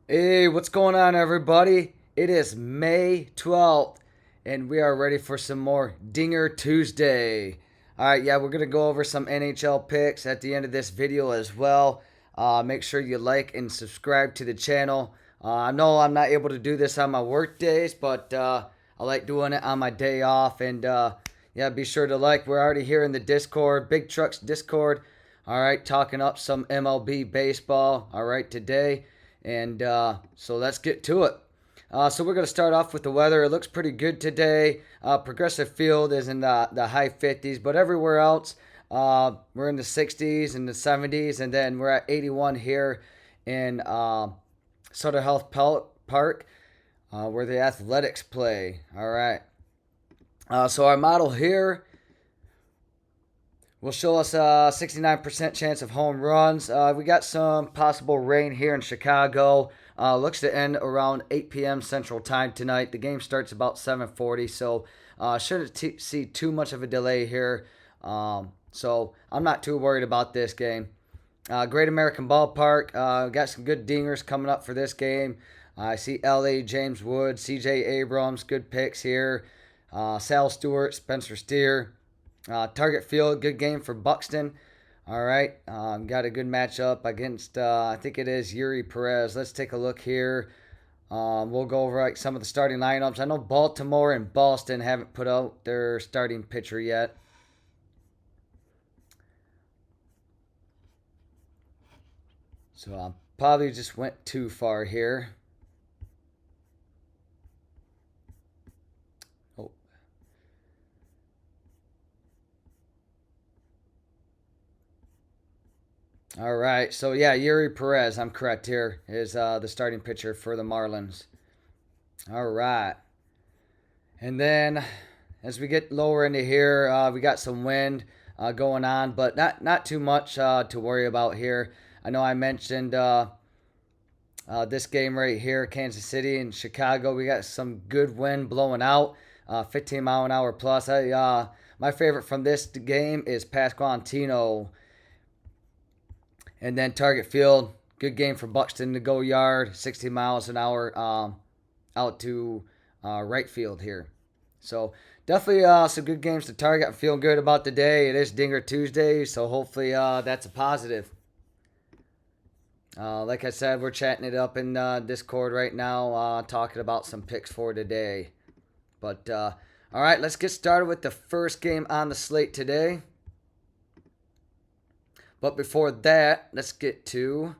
Hey, what's going on, everybody? It is May 12th, and we are ready for some more Dinger Tuesday. All right, yeah, we're going to go over some NHL picks at the end of this video as well. Make sure you like and subscribe to the channel. I know I'm not able to do this on my work days, but I like doing it on my day off. And yeah, be sure to like. We're already here in the Discord, Big Trucks Discord. All right, talking up some MLB baseball. All right, today. And so let's get to it. So we're going to start off with the weather. It looks pretty good today. Progressive Field is in the high 50s, but everywhere else, we're in the 60s and the 70s, and then we're at 81 here in Sutter Health Park, where the Athletics play. All right. So our model here will show us a 69% chance of home runs. We got some possible rain here in Chicago. Looks to end around 8 p.m. Central Time tonight. The game starts about 7:40, so shouldn't see too much of a delay here. So I'm not too worried about this game. Great American Ballpark. Got some good dingers coming up for this game. I see LA, James Wood, CJ Abrams, good picks here. Sal Stewart, Spencer Steer. Target Field, good game for Buxton. All right, got a good matchup against, I think it is Yuri Perez. Let's take a look here. We'll go over like some of the starting lineups. I know Baltimore and Boston haven't put out their starting pitcher yet. So I probably just went too far here. Oh, all right. So yeah, Yuri Perez, I'm correct here, is the starting pitcher for the Marlins. All right. And then as we get lower into here, we got some wind going on, but not too much to worry about here. I know I mentioned this game right here, Kansas City and Chicago. We got some good wind blowing out, 15 mile an hour plus. My favorite from this game is Pasquantino, and then Target Field. Good game for Buxton to go yard, 60 miles an hour out to right field here. So definitely some good games to target. I'm feeling good about the day. It is Dinger Tuesday, so hopefully that's a positive. Like I said, we're chatting it up in Discord right now, talking about some picks for today. But all right, let's get started with the first game on the slate today. But before that, let's get to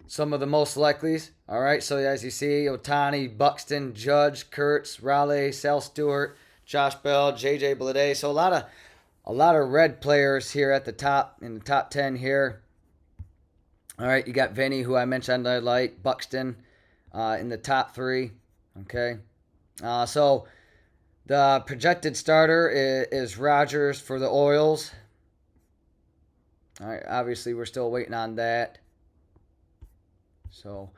some of the most likelies. All right, so as you see, Otani, Buxton, Judge, Kurtz, Raleigh, Sal Stewart, Josh Bell, JJ Bleday. So a lot of red players here at the top in the top 10 here. All right, you got Vinny, who I mentioned I like, Buxton in the top three. Okay, so the projected starter is Rogers for the Orioles. All right, obviously we're still waiting on that. So,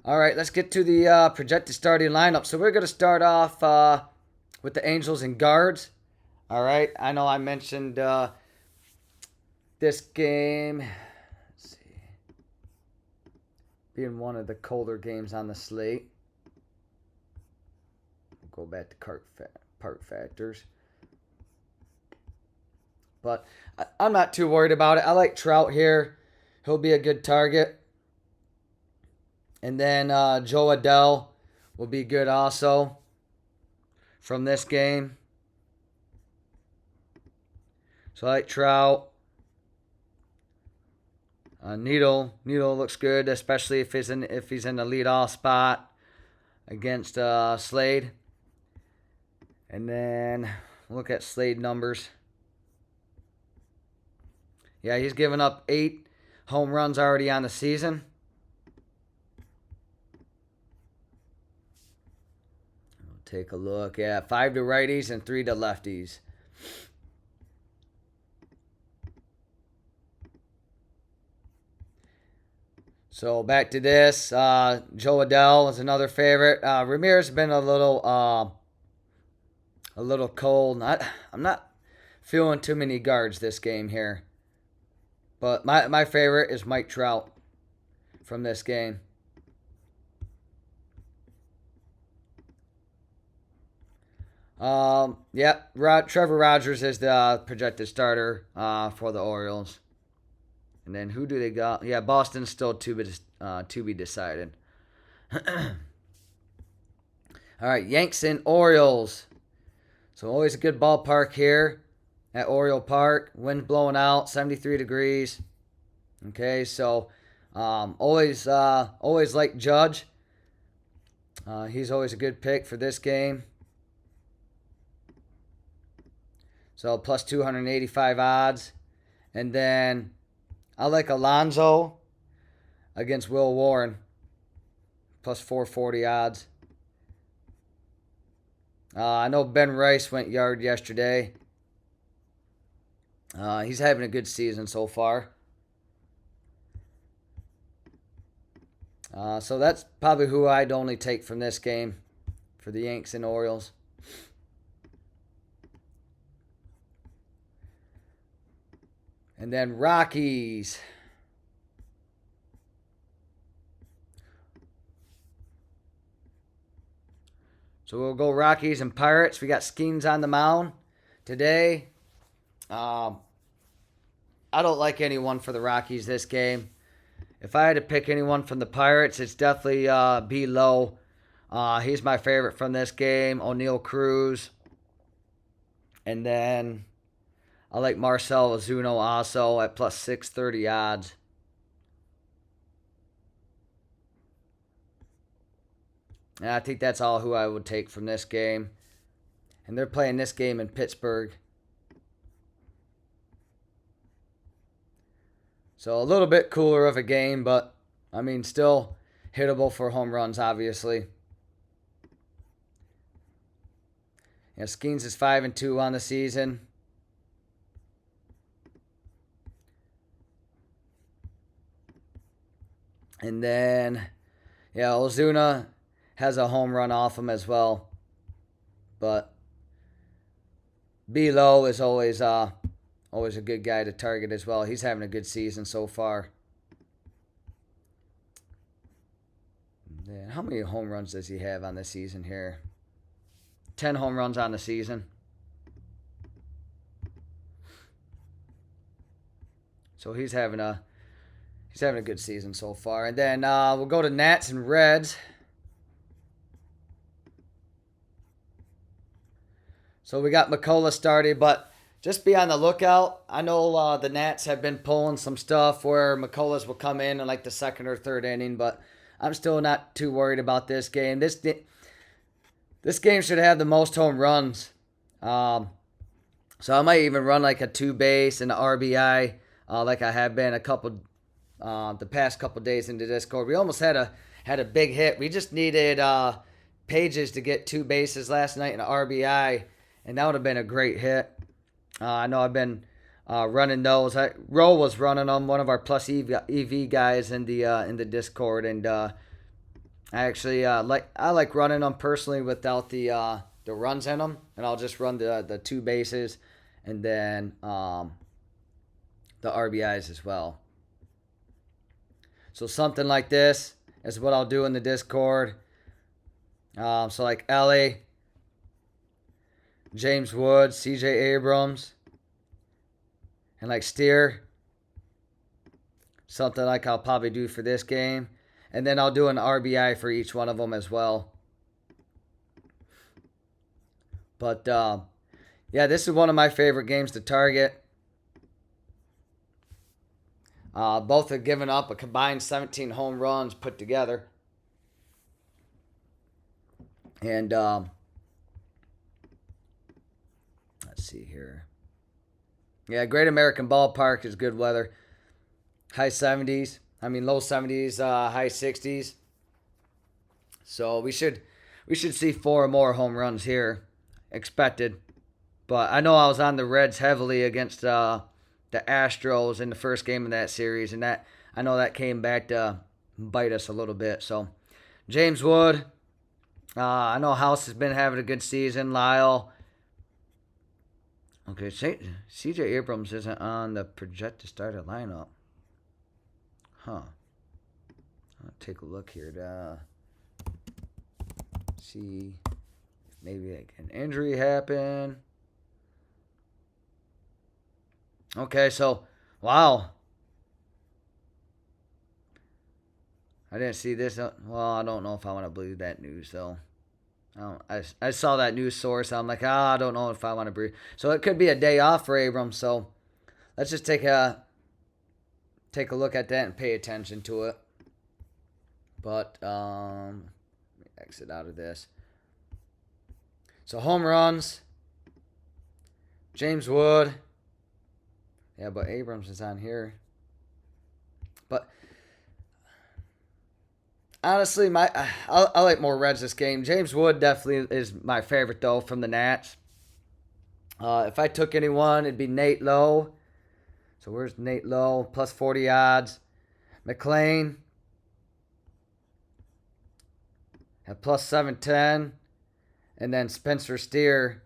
all right, let's get to the projected starting lineup. So we're going to start off with the Angels and guards. All right, I know I mentioned this game. Let's see, being one of the colder games on the slate. We'll go back to park factors. But I'm not too worried about it. I like Trout here. He'll be a good target. And then Joe Adell will be good also from this game. So I like Trout. Needle looks good, especially if he's in the leadoff spot against Slade. And then look at Slade numbers. Yeah, he's given up 8 home runs already on the season. We'll take a look. Yeah, 5 to righties and 3 to lefties. So back to this. Joe Adell is another favorite. Ramirez has been a little cold. I'm not feeling too many guards this game here. But my favorite is Mike Trout. from this game? Yeah, Trevor Rogers is the projected starter for the Orioles. And then who do they got? Yeah, Boston's still to be decided. All right, Yanks and Orioles. So always a good ballpark here at Oriole Park. Wind blowing out, 73 degrees. Okay, so always like Judge. He's always a good pick for this game. So plus 285 odds. And then I like Alonso against Will Warren. Plus 440 odds. I know Ben Rice went yard yesterday. He's having a good season so far. So that's probably who I'd only take from this game for the Yanks and Orioles. And then Rockies. So we'll go Rockies and Pirates. We got Skeens on the mound today. I don't like anyone for the Rockies this game. If I had to pick anyone from the Pirates, it's definitely B. Lowe. He's my favorite from this game. O'Neal Cruz. And then I like Marcell Ozuna also at plus 630 odds. And I think that's all who I would take from this game. And they're playing this game in Pittsburgh. So a little bit cooler of a game, but I mean still hittable for home runs, obviously. Yeah, Skeens is 5-2 on the season. And then, yeah, Ozuna has a home run off him as well. But B. Lowe is always a good guy to target as well. He's having a good season so far. And then how many home runs does he have on the season here? 10 home runs on the season. So he's having a good season so far. And then we'll go to Nats and Reds. So we got McCullough started, but just be on the lookout. I know the Nats have been pulling some stuff where McCullers will come in like the second or third inning, but I'm still not too worried about this game. This game should have the most home runs. So I might even run like a 2-base and an RBI like I have been the past couple days into Discord. We almost had a big hit. We just needed Pages to get 2 bases last night and an RBI, and that would have been a great hit. I know I've been running those. Ro was running them, one of our plus EV guys in the Discord, and I actually like running them personally without the runs in them, and I'll just run the 2 bases and then the RBIs as well. So something like this is what I'll do in the Discord. So like Ellie, James Woods, CJ Abrams, and like Steer. Something like I'll probably do for this game. And then I'll do an RBI for each one of them as well. But yeah, this is one of my favorite games to target. Both have given up a combined 17 home runs put together. And let's see here. Yeah, Great American Ballpark is good weather. Low 70s, high 60s. So we should see 4 more home runs here expected. But I know I was on the Reds heavily against the Astros in the first game of that series, and that I know that came back to bite us a little bit. So James Wood, I know House has been having a good season. Lyle. Okay, CJ Abrams isn't on the projected starter lineup. Huh. I'll take a look here to see if maybe like an injury happened. Okay, so wow. I didn't see this. Well, I don't know if I want to believe that news though. I saw that news source. I'm like, I don't know if I want to believe. So it could be a day off for Abrams. So let's just take a look at that and pay attention to it. But let me exit out of this. So home runs. James Wood. Yeah, but Abrams is on here. But honestly, I like more Reds this game. James Wood definitely is my favorite though from the Nats. If I took anyone, it'd be Nate Lowe. So where's Nate Lowe? Plus 40 odds. McLean at plus 710. And then Spencer Steer.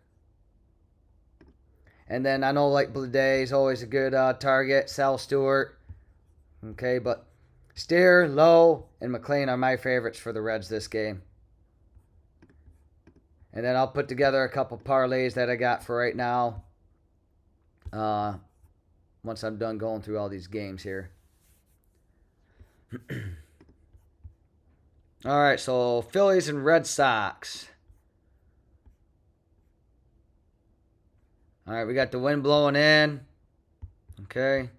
And then I know like Bleday is always a good target. Sal Stewart. Okay, but Steer, Lowe, and McLean are my favorites for the Reds this game. And then I'll put together a couple parlays that I got for right now. Once I'm done going through all these games here. All right, so Phillies and Red Sox. All right, we got the wind blowing in. Okay.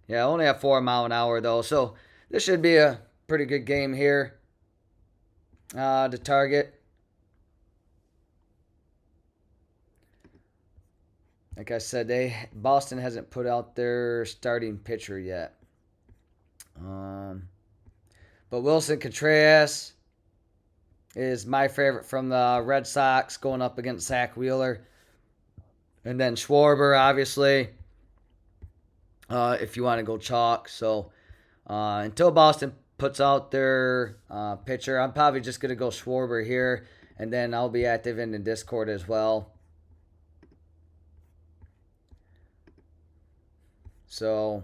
Yeah, only at 4 mile an hour though, so this should be a pretty good game here. To target. Like I said, Boston hasn't put out their starting pitcher yet. But Wilson Contreras is my favorite from the Red Sox going up against Zach Wheeler. And then Schwarber, obviously, if you want to go chalk. So until Boston puts out their pitcher, I'm probably just going to go Schwarber here. And then I'll be active in the Discord as well. So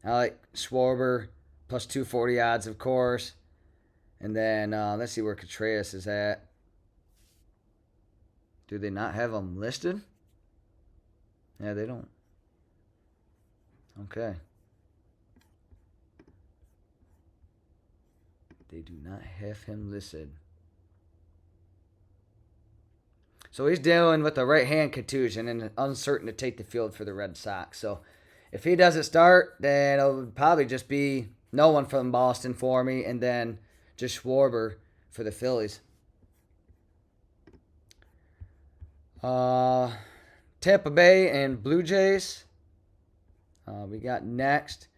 I like Schwarber plus 240 odds, of course. And then let's see where Contreras is at. Do they not have him listed? Yeah, they don't. Okay. They do not have him listed. So he's dealing with a right hand contusion and uncertain to take the field for the Red Sox. So if he doesn't start, then it'll probably just be no one from Boston for me, and then just Schwarber for the Phillies. Tampa Bay and Blue Jays. We got next.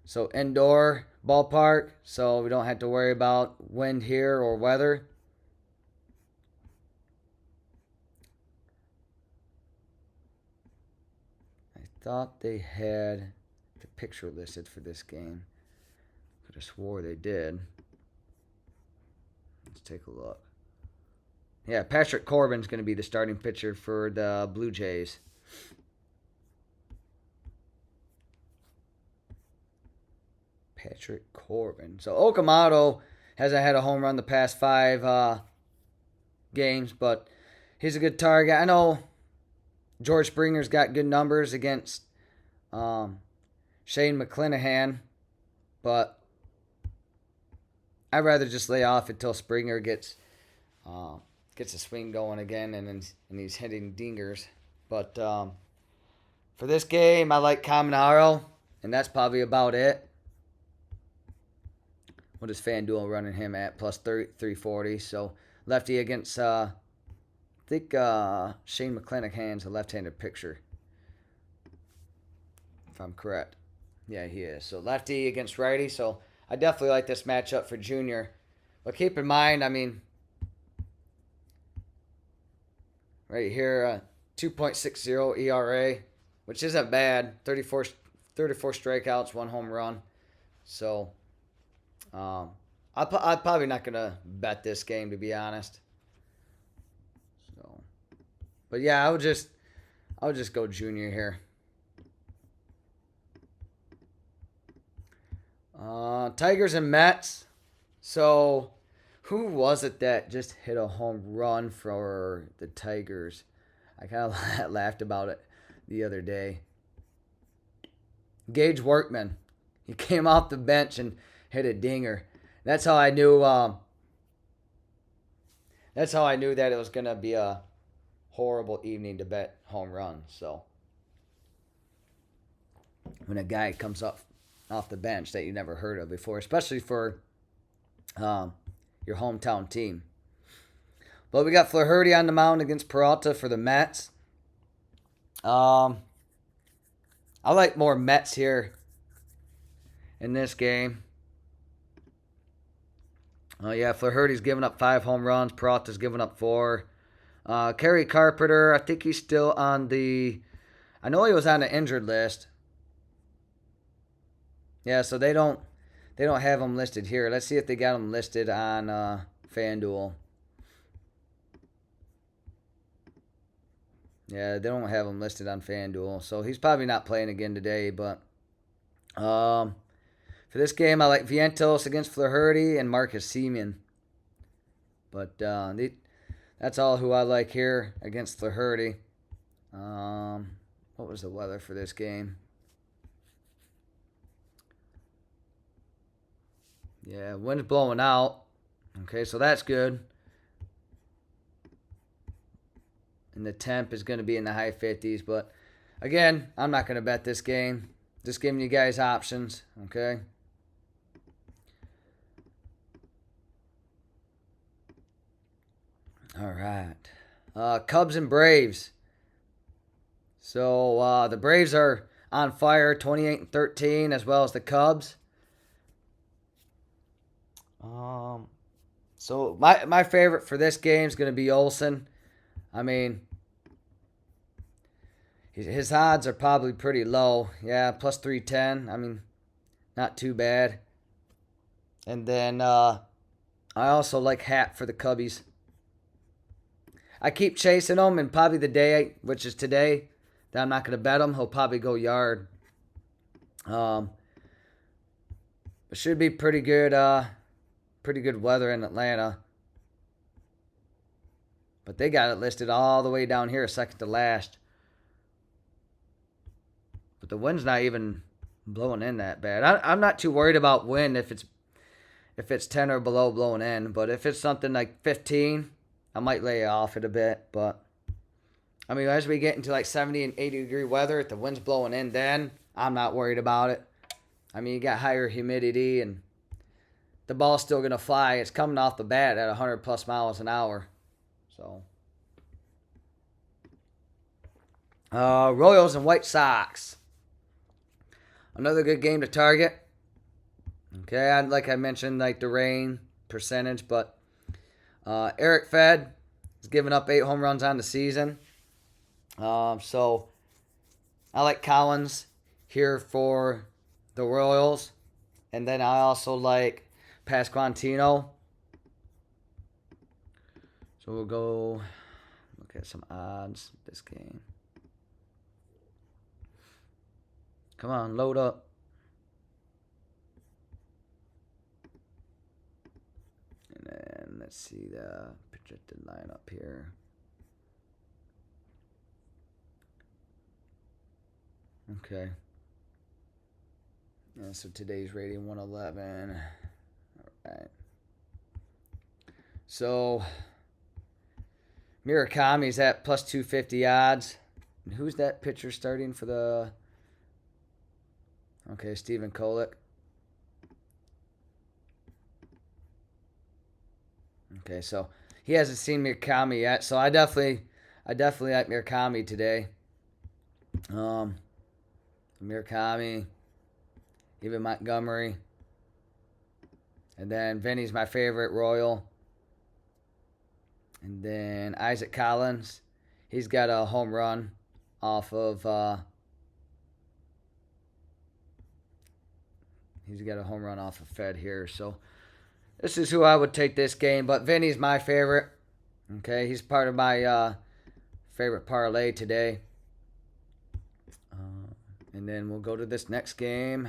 So indoor ballpark, so we don't have to worry about wind here or weather. I thought they had the picture listed for this game. Could have swore they did. Let's take a look. Yeah, Patrick Corbin's going to be the starting pitcher for the Blue Jays. Patrick Corbin. So Okamoto hasn't had a home run the past 5 games, but he's a good target. I know George Springer's got good numbers against Shane McClanahan, but I'd rather just lay off until Springer gets a swing going again and he's hitting dingers. But for this game, I like Caminero, and that's probably about it. What is FanDuel running him at? Plus 340. So lefty against, I think Shane McClanahan's a left-handed pitcher, if I'm correct. Yeah, he is. So lefty against righty. So I definitely like this matchup for Junior. But keep in mind, I mean, right here, 2.60 ERA, which isn't bad. 34 strikeouts, 1 home run. So I'm probably not going to bet this game, to be honest. So, but yeah, I would just go Junior here. Tigers and Mets. So, who was it that just hit a home run for the Tigers? I kind of laughed about it the other day. Gage Workman. He came off the bench and hit a dinger. That's how I knew. That's how I knew that it was gonna be a horrible evening to bet home runs. So when a guy comes up off the bench that you never heard of before, especially for your hometown team. But we got Flaherty on the mound against Peralta for the Mets. I like more Mets here in this game. Oh yeah, Flaherty's giving up 5 home runs. Peralta's giving up 4. Kerry Carpenter, I think he's still on the. I know he was on the injured list. Yeah, so they don't have him listed here. Let's see if they got him listed on FanDuel. Yeah, they don't have him listed on FanDuel, so he's probably not playing again today. But for this game, I like Vientos against Flaherty and Marcus Semien. But that's all who I like here against Flaherty. What was the weather for this game? Yeah, wind's blowing out. Okay, so that's good. And the temp is going to be in the high 50s. But, again, I'm not going to bet this game. Just giving you guys options, okay? All right. Cubs and Braves. So, the Braves are on fire, 28-13, as well as the Cubs. So my favorite for this game is going to be Olsen. I mean, his odds are probably pretty low. Yeah, plus 310. I mean, not too bad. And then I also like Hat for the Cubbies. I keep chasing him, and probably the day, which is today, that I'm not going to bet him. He'll probably go yard. It should be pretty good weather in Atlanta. But they got it listed all the way down here, second to last. But the wind's not even blowing in that bad. I'm not too worried about wind if it's 10 or below blowing in. But if it's something like 15, I might lay off it a bit. But, I mean, as we get into like 70 and 80 degree weather, if the wind's blowing in, then I'm not worried about it. I mean, you got higher humidity and the ball's still going to fly. It's coming off the bat at 100 plus miles an hour. So, Royals and White Sox. Another good game to target. Okay, like I mentioned, like the rain percentage, but Eric Fed has given up 8 home runs on the season. So I like Collins here for the Royals, and then I also like Pasquantino. So we'll go look at some odds this game. Come on, load up. And then let's see the projected lineup here. Okay. Yeah, so today's rating 111. All right. So Murakami's at plus 250 odds. And who's that pitcher starting for the... Okay, Stephen Kolek. Okay, so he hasn't seen Murakami yet, so I definitely like Murakami today. Murakami, even Montgomery, and then Vinny's my favorite Royal. And then Isaac Collins, he's got a home run off of Fed here. So this is who I would take this game. But Vinny's my favorite. Okay, he's part of my favorite parlay today. And then we'll go to this next game.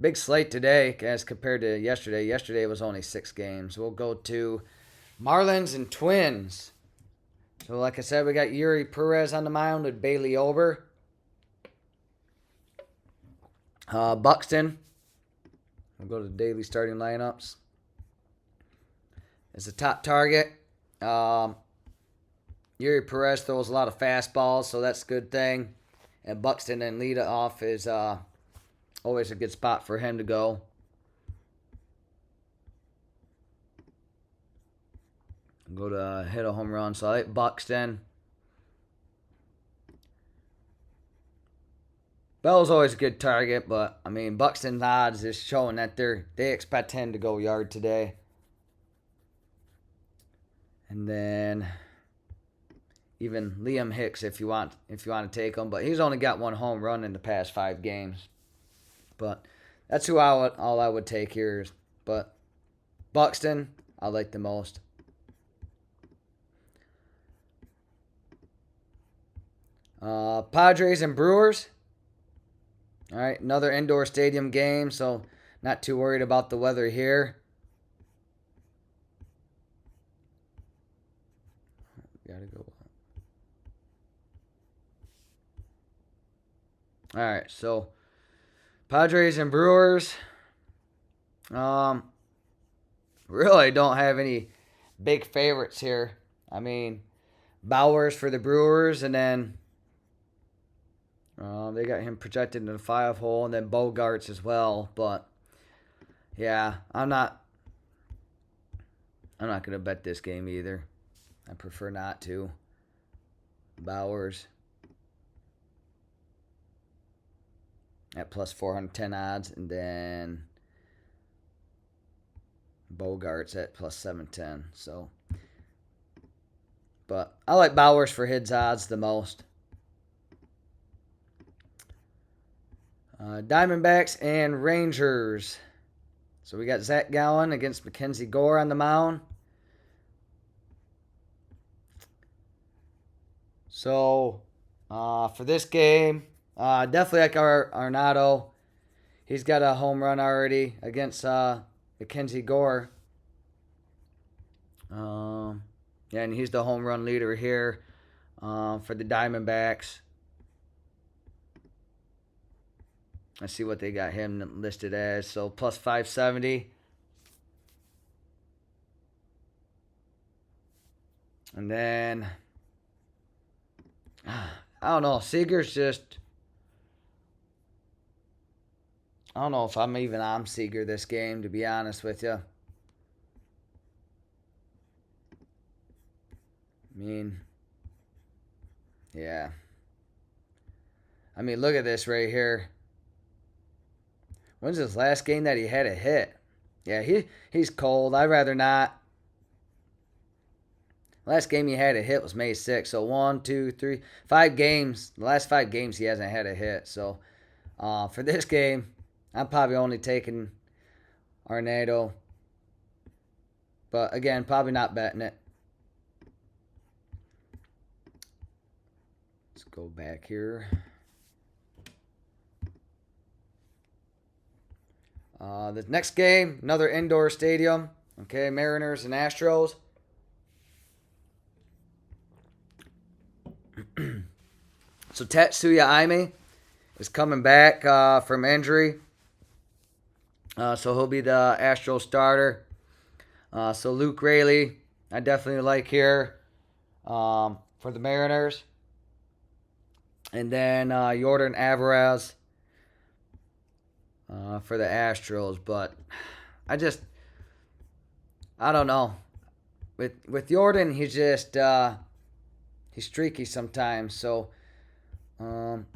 big slate today as compared to yesterday. Yesterday was only 6 games. We'll go to Marlins and Twins. So, like I said, we got Yuri Perez on the mound with Bailey Ober. Buxton. We'll go to the daily starting lineups. As a top target. Yuri Perez throws a lot of fastballs, so that's a good thing. And Buxton and lead off is always a good spot for him to go. Go to hit a home run. So I like Buxton. Bell's always a good target, but I mean Buxton's odds is showing that they expect him to go yard today. And then even Liam Hicks if you want to take him, but he's only got 1 home run in the past 5 games. But that's who all I would take here. But Buxton, I like the most. Padres and Brewers. All right, another indoor stadium game, so not too worried about the weather here. Gotta go. All right, so Padres and Brewers. Really don't have any big favorites here. I mean, Bowers for the Brewers, and then they got him projected in the 5 hole, and then Bogarts as well. But yeah, I'm not gonna bet this game either. I prefer not to. Bowers at plus 410 odds, and then Bogarts at plus 710. So, but I like Bowers for his odds the most. Diamondbacks and Rangers. So we got Zach Gallen against Mackenzie Gore on the mound. So for this game, definitely like our Arnado. He's got a home run already against Mackenzie Gore. Yeah, and he's the home run leader here for the Diamondbacks. Let's see what they got him listed as. So plus 570. And then, I don't know. Seager's just, I don't know if I'm even on Seager this game, to be honest with you. I mean, yeah. I mean, look at this right here. When's his last game that he had a hit? Yeah, he's cold. I'd rather not. Last game he had a hit was May 6th. So 1, 2, 3, 5 games. The last 5 games he hasn't had a hit. So for this game, I'm probably only taking Arnado. But again, probably not betting it. Let's go back here. The next game, another indoor stadium. Okay, Mariners and Astros. So Tetsuya Aime is coming back from injury. So he'll be the Astros starter. So Luke Raley, I definitely like here for the Mariners. And then Jordan Alvarez for the Astros. But I don't know. With Jordan, he's just he's streaky sometimes. So I'm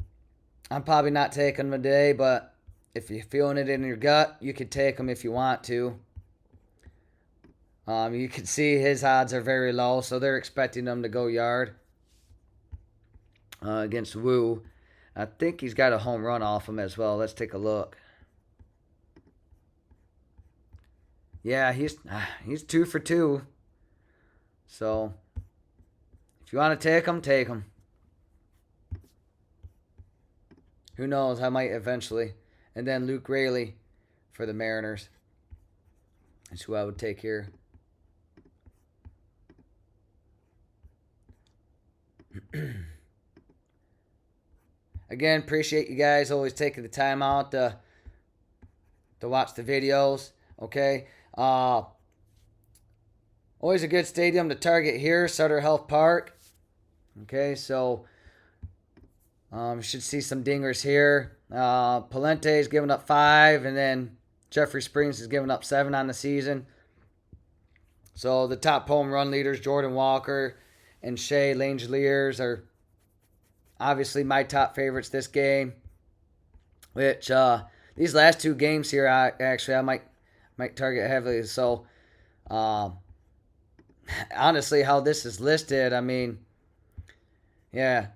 probably not taking him today, but if you're feeling it in your gut, you could take him if you want to. You can see his odds are very low, so they're expecting him to go yard against Wu. I think he's got a home run off him as well. Let's take a look. Yeah, he's 2 for 2. So if you want to take him, take him. Who knows? I might eventually. And then Luke Raley. for the Mariners. That's who I would take here. Again, appreciate you guys always taking the time out to watch the videos. Okay. Always a good stadium to target here, Sutter Health Park. Okay, so you should see some dingers here. Palente is giving up 5, and then Jeffrey Springs is giving up 7 on the season. So the top home run leaders, Jordan Walker and Shea Langeliers, are obviously my top favorites this game. Which these last 2 games here, I might target heavily. So honestly, how this is listed, I mean, yeah,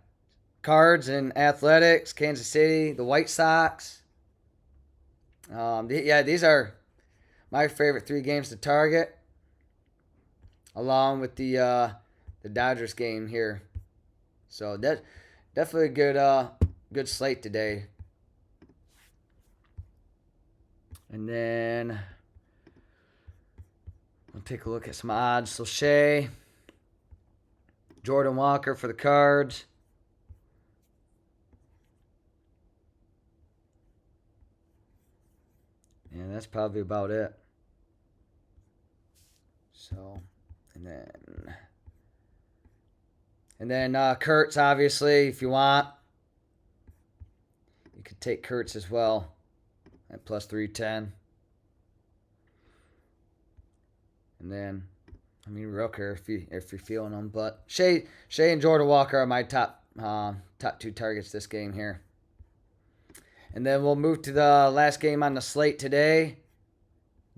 Cards and Athletics, Kansas City, the White Sox. These are my favorite 3 games to target, along with the Dodgers game here. So that definitely a good slate today. And then we'll take a look at some odds. So Shea, Jordan Walker for the Cards. And that's probably about it. So, and then Kurtz, obviously, if you want, you could take Kurtz as well at plus 310. And then, I mean, Rooker if you're feeling them, but Shea and Jordan Walker are my top 2 targets this game here. And then we'll move to the last game on the slate today.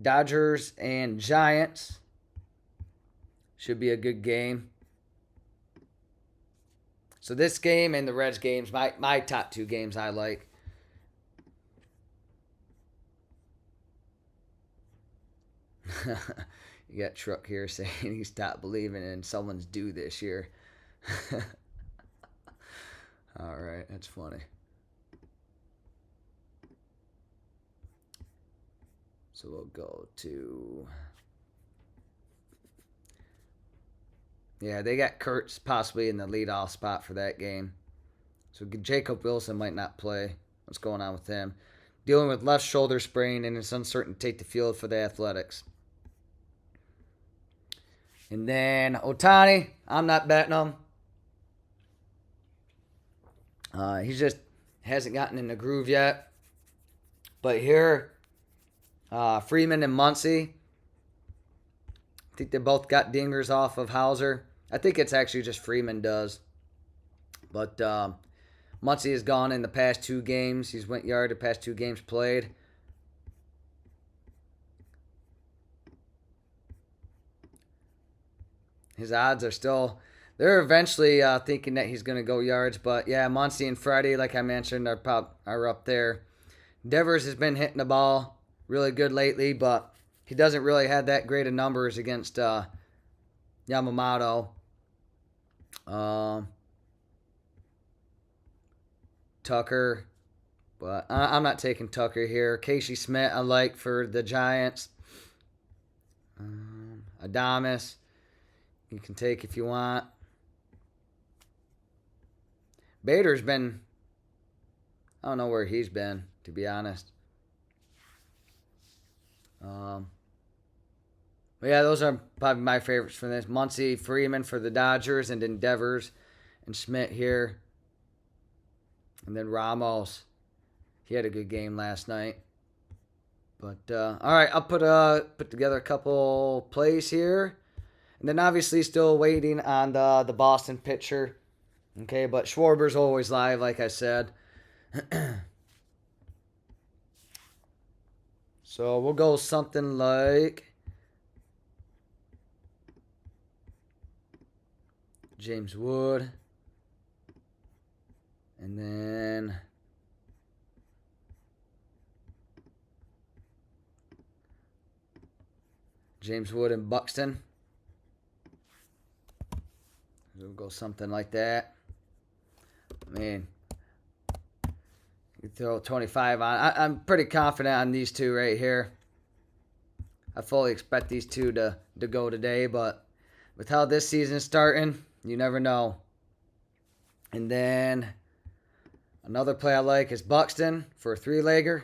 Dodgers and Giants. Should be a good game. So this game and the Reds games, my top 2 games I like. You got Truck here saying he stopped believing in someone's due this year. All right, that's funny. So we'll go to... Yeah, they got Kurtz possibly in the leadoff spot for that game. So Jacob Wilson might not play. What's going on with him? Dealing with left shoulder sprain, and it's uncertain to take the field for the Athletics. And then Ohtani, I'm not betting him. He just hasn't gotten in the groove yet. But here, Freeman and Muncy, I think they both got dingers off of Hauser. I think it's actually just Freeman does. But Muncy has gone in the past 2 games. He's went yard the past 2 games played. His odds are still... They're eventually thinking that he's going to go yards. But, yeah, Muncy and Freddie, like I mentioned, are up there. Devers has been hitting the ball really good lately, but he doesn't really have that great of numbers against Yamamoto. Tucker. But I'm not taking Tucker here. Casey Smith I like for the Giants. Adames you can take if you want. Bader's been... I don't know where he's been, to be honest. But yeah, those are probably my favorites for this. Muncy, Freeman for the Dodgers, and then Devers and Schmidt here. And then Ramos. He had a good game last night. But, all right, I'll put together a couple plays here. And then obviously still waiting on the Boston pitcher. Okay, but Schwarber's always live, like I said. So we'll go something like James Wood. And then James Wood and Buxton. We'll go something like that. Man, you throw 25 on. I'm pretty confident on these two right here. I fully expect these two to go today, but with how this season is starting, you never know. And then another play I like is Buxton for a three-legger.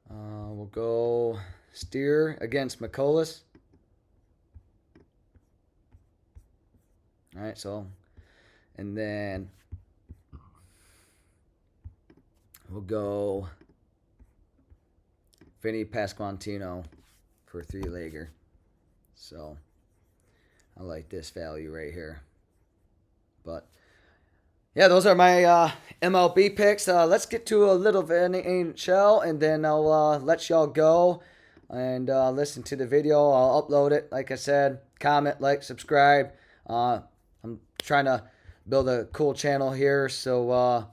We'll go Steer against McCollus. All right, so, and then we'll go Vinny Pasquantino for a three-legger. So, I like this value right here. But, yeah, those are my MLB picks. Let's get to a little bit of NHL, and then I'll let y'all go and listen to the video. I'll upload it, like I said. Comment, like, subscribe. I'm trying to build a cool channel here, so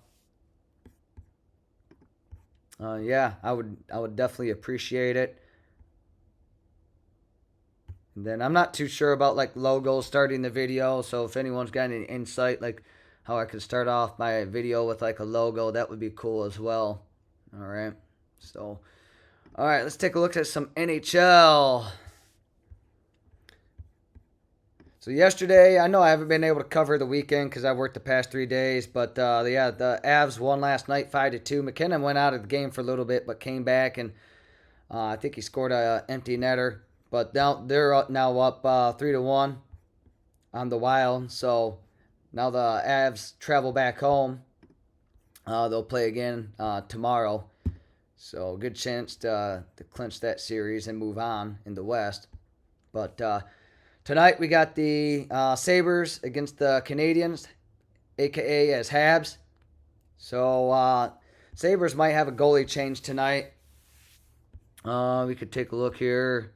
yeah, I would definitely appreciate it. And then I'm not too sure about like logos starting the video, so if anyone's got any insight like how I could start off my video with like a logo, that would be cool as well. All right, so all right, let's take a look at some NHL. So yesterday, I know I haven't been able to cover the weekend because I worked the past 3 days, but yeah, the Avs won last night 5-2. McKinnon went out of the game for a little bit, but came back, and I think he scored an empty netter. But now they're now up 3-1 on the Wild. So now the Avs travel back home. They'll play again tomorrow. So good chance to clinch that series and move on in the West. But tonight we got the Sabres against the Canadians, a.k.a. as Habs. So Sabres might have a goalie change tonight. We could take a look here.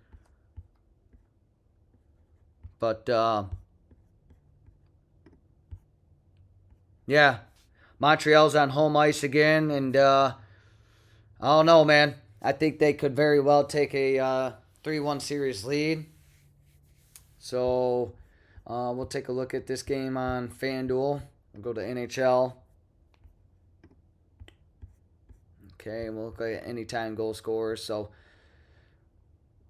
But, yeah, Montreal's on home ice again. And I don't know, man. I think they could very well take a 3-1 series lead. So we'll take a look at this game on FanDuel. We'll go to NHL. Okay, and we'll look at anytime goal scorers. So,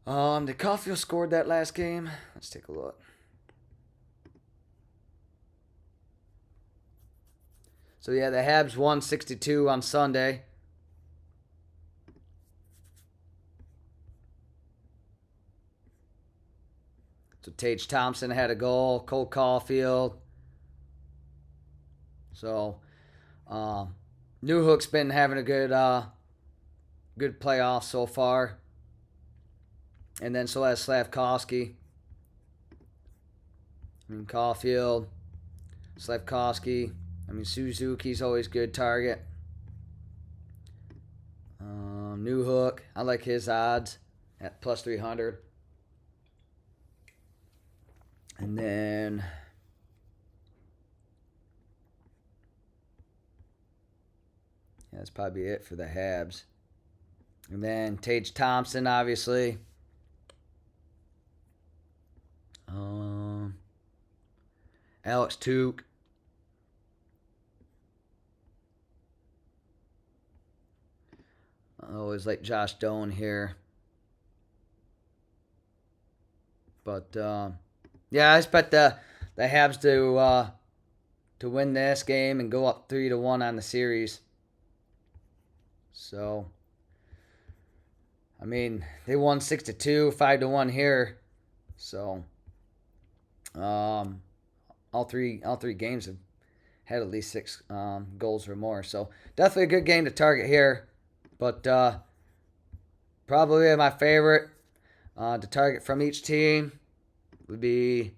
did Caulfield scored that last game? Let's take a look. So, yeah, the Habs won 6-2 on Sunday. So, Tage Thompson had a goal. Cole Caulfield. So, Newhook's been having a good playoff so far. And then so has Slavkovsky. I mean, Caulfield, Slavkovsky. I mean, Suzuki's always good target. Newhook, I like his odds at plus 300. And then yeah, that's probably it for the Habs. And then Tage Thompson, obviously. Alex Tuch. I always like Josh Doan here. But yeah, I expect the Habs to win this game and go up 3-1 on the series. So I mean, they won 6-2, 5-1 here. So all three games have had at least 6 goals or more. So definitely a good game to target here. But probably my favorite to target from each team would be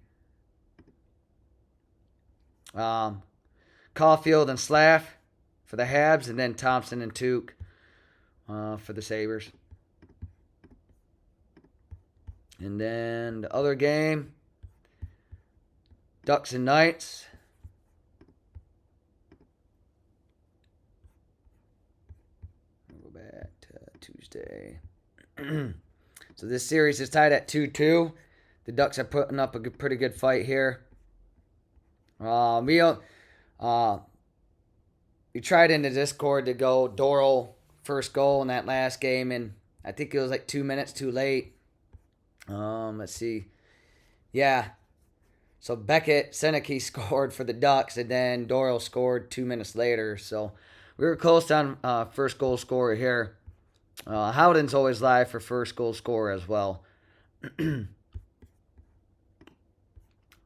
Caulfield and Slav for the Habs, and then Thompson and Tuch for the Sabres. And then the other game, Ducks and Knights. We'll go back to Tuesday. So this series is tied at 2-2. The Ducks are putting up a pretty good fight here. We don't. We tried in the Discord to go Doral first goal in that last game, and I think it was like 2 minutes too late. Let's see. Yeah. So Beckett Seneke scored for the Ducks, and then Doral scored 2 minutes later. So we were close on first goal scorer here. Howden's always live for first goal scorer as well.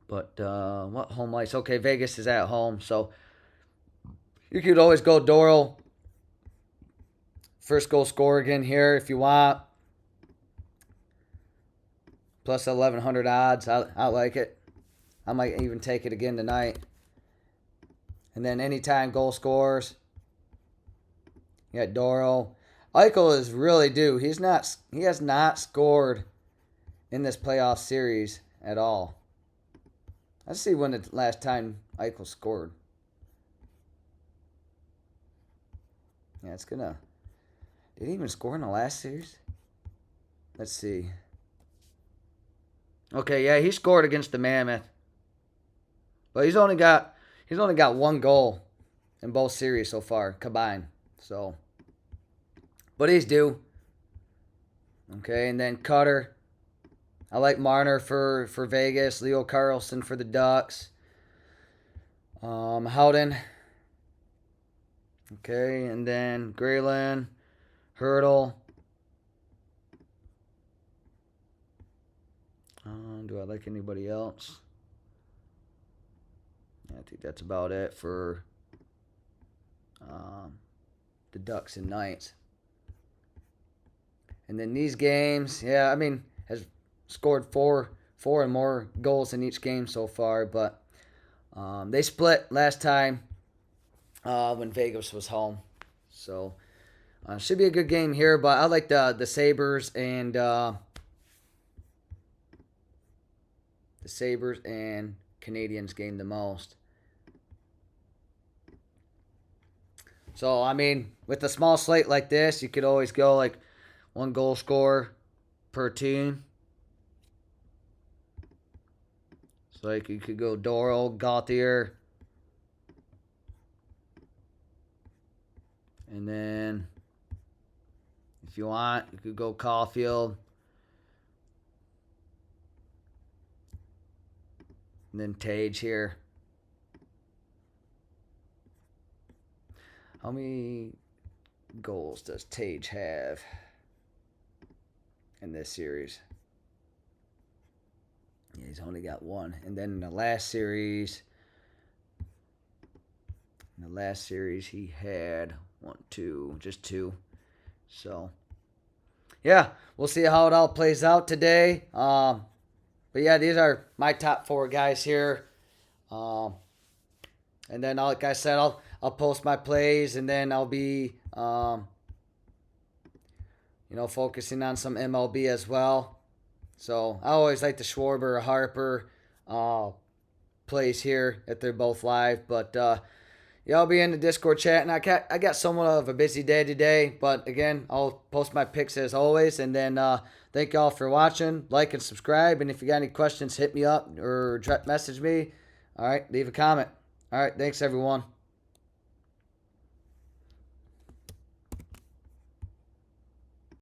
But what home ice? Okay, Vegas is at home, so you could always go Doral first goal scorer again here if you want. Plus 1,100 odds. I like it. I might even take it again tonight. And then anytime goal scores, you got Doral. Eichel is really due. He has not scored in this playoff series at all. Let's see when the last time Eichel scored. Yeah, it's gonna. Did he even score in the last series? Let's see. Okay, yeah, he scored against the Mammoth, but he's only got one goal in both series so far combined. So, but he's due. Okay, and then Cutter. I like Marner for Vegas. Leo Carlson for the Ducks. Howden. Okay, and then Grayland, Hurdle. Do I like anybody else? Yeah, I think that's about it for the Ducks and Knights. And then these games, yeah, I mean, has scored four and more goals in each game so far, but they split last time when Vegas was home. So should be a good game here, but I like the Sabres and Canadians game the most. So, I mean, with a small slate like this, you could always go like one goal scorer per team. So, like, you could go Doral, Gauthier. And then, if you want, you could go Caulfield. And then Tage here. How many goals does Tage have in this series? Yeah, he's only got one. And then in the last series, he had just two. So, yeah, we'll see how it all plays out today. But yeah, these are my top four guys here. And then, like I said, I'll post my plays, and then I'll be, focusing on some MLB as well. So I always like the Schwarber, Harper plays here if they're both live. But yeah, I'll be in the Discord chat, and I got somewhat of a busy day today. But again, I'll post my picks as always, and then thank y'all for watching. Like and subscribe, and if you got any questions, hit me up or message me. All right, leave a comment. All right, thanks everyone.